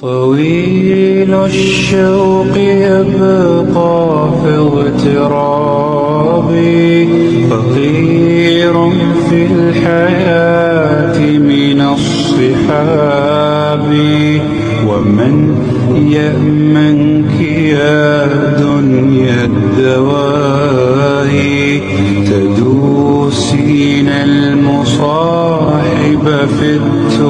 طويل الشوق يبقى في اغترابي، فقير في الحياة من الصحاب. ومن يأمنك يا دنيا الدواهي، تدوسين المصاحب في التراب.